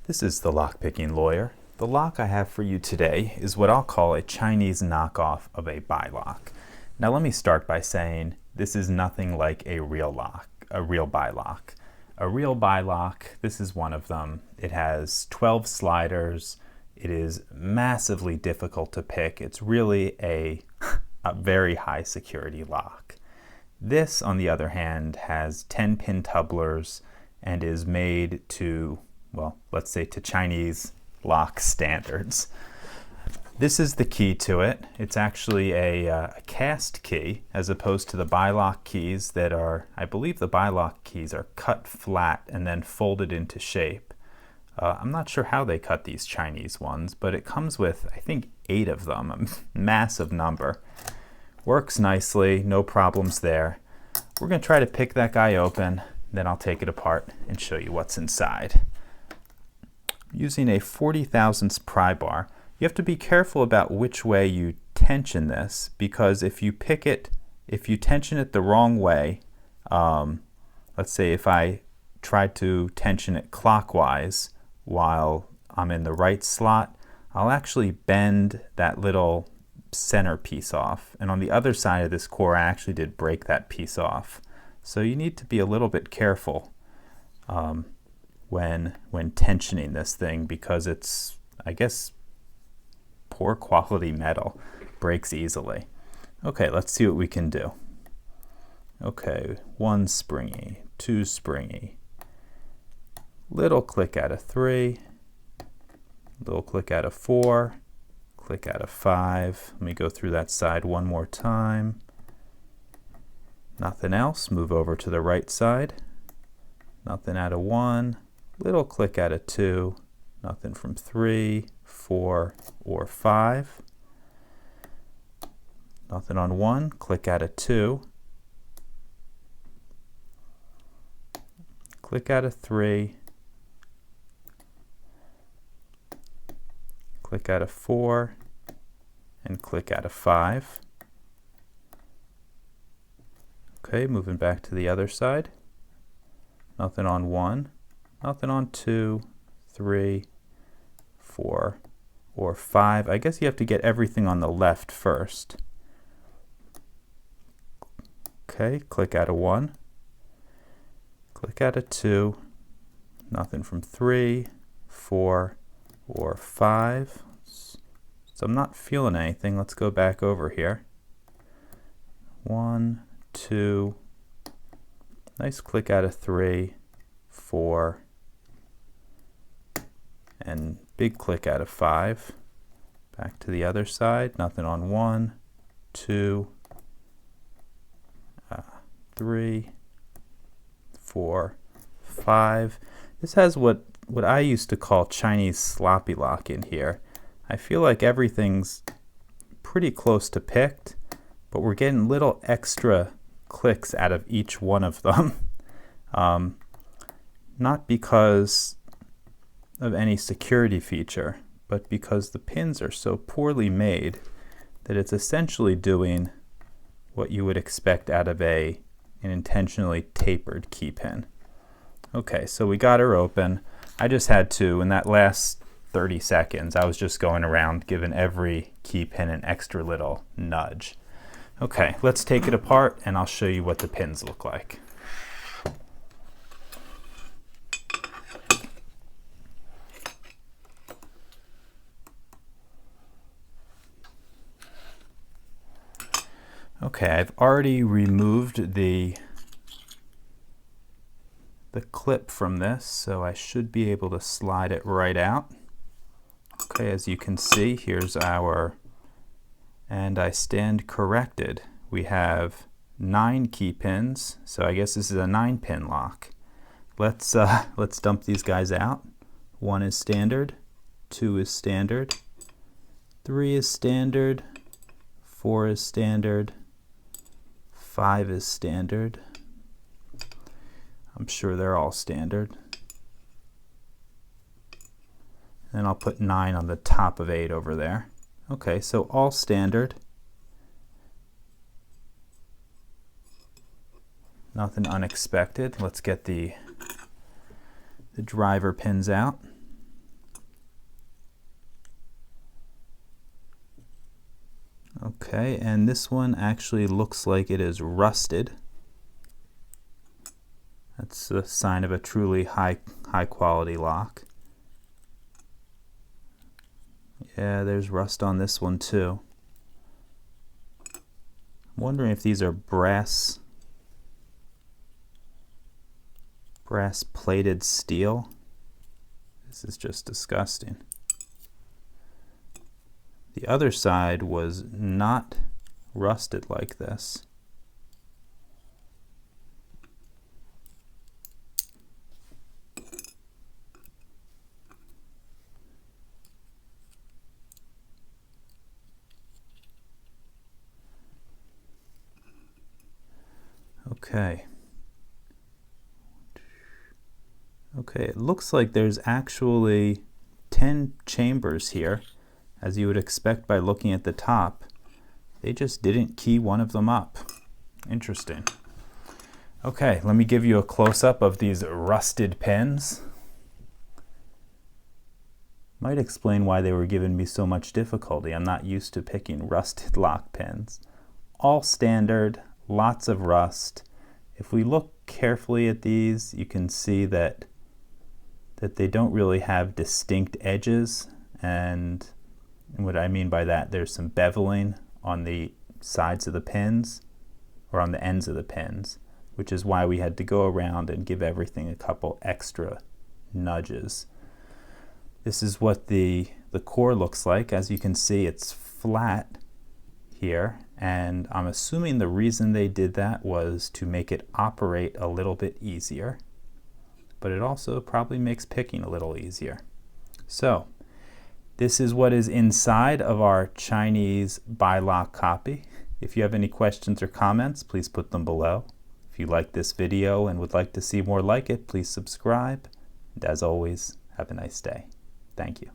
This is the Lockpicking Lawyer. The lock I have for you today is what I'll call a Chinese knockoff of a BiLock. Now let me start by saying this is nothing like a real lock, a real BiLock. A real BiLock, this is one of them. It has 12 sliders. It is massively difficult to pick. It's really a very high security lock. This, on the other hand, has 10-pin tumblers and is made to, well, let's say to Chinese lock standards. This is the key to it. It's actually a cast key as opposed to the BiLock keys that are, I believe the BiLock keys are cut flat and then folded into shape. I'm not sure how they cut these Chinese ones, but it comes with, I think, 8 of them, a massive number. Works nicely, no problems there. We're going to try to pick that guy open, then I'll take it apart and show you what's inside. Using a 40 thousandths pry bar, you have to be careful about which way you tension this, because if you tension it the wrong way, let's say if I try to tension it clockwise while I'm in the right slot, I'll actually bend that little center piece off. And on the other side of this core, I actually did break that piece off. So you need to be a little bit careful when tensioning this thing, because it's, I guess, poor quality metal, breaks easily. Okay, let's see what we can do. Okay, 1 springy, 2 springy, little click out of 3, little click out of 4, click out of 5. Let me go through that side one more time. Nothing else. Move over to the right side. Nothing out of 1, little click out of 2, nothing from 3, 4, or 5. Nothing on 1, click out of 2, click out of 3, click out of 4, and click out of 5. Okay, moving back to the other side. Nothing on 1, nothing on 2, 3, 4, or 5. I guess you have to get everything on the left first. Okay, click out of 1, click out of 2, nothing from 3, 4, or 5. So I'm not feeling anything. Let's go back over here. 1, 2, nice click out of 3, 4, and big click out of 5. Back to the other side, nothing on 1, 2, 3, 4, 5. This has what I used to call Chinese sloppy lock in here. I feel like everything's pretty close to picked, but we're getting little extra clicks out of each one of them. Not because of any security feature, but because the pins are so poorly made that it's essentially doing what you would expect out of an intentionally tapered key pin. Okay, so we got her open. I just had to, in that last 30 seconds, I was just going around giving every key pin an extra little nudge. Okay, let's take it apart and I'll show you what the pins look like. Okay, I've already removed the clip from this, so I should be able to slide it right out. Okay, as you can see, here's our, and I stand corrected. We have 9 key pins, so I guess this is a 9-pin lock. Let's dump these guys out. 1 is standard, 2 is standard, 3 is standard, 4 is standard, 5 is standard. I'm sure they're all standard. And I'll put 9 on the top of 8 over there. Okay, so all standard. Nothing unexpected. Let's get the driver pins out. Okay, and this one actually looks like it is rusted. That's a sign of a truly high quality lock. Yeah, there's rust on this one too. I'm wondering if these are brass plated steel. This is just disgusting. The other side was not rusted like this. Okay. Okay, it looks like there's actually 10 chambers here, as you would expect by looking at the top. They just didn't key one of them up. Interesting. Okay, let me give you a close-up of these rusted pins. Might explain why they were giving me so much difficulty. I'm not used to picking rusted lock pins. All standard, lots of rust. If we look carefully at these, you can see that they don't really have distinct edges, and what I mean by that, there's some beveling on the sides of the pins, or on the ends of the pins, which is why we had to go around and give everything a couple extra nudges. This is what the core looks like. As you can see, it's flat here, and I'm assuming the reason they did that was to make it operate a little bit easier, but it also probably makes picking a little easier. So this is what is inside of our Chinese BiLock copy. If you have any questions or comments, please put them below. If you like this video and would like to see more like it, please subscribe. And as always, have a nice day. Thank you.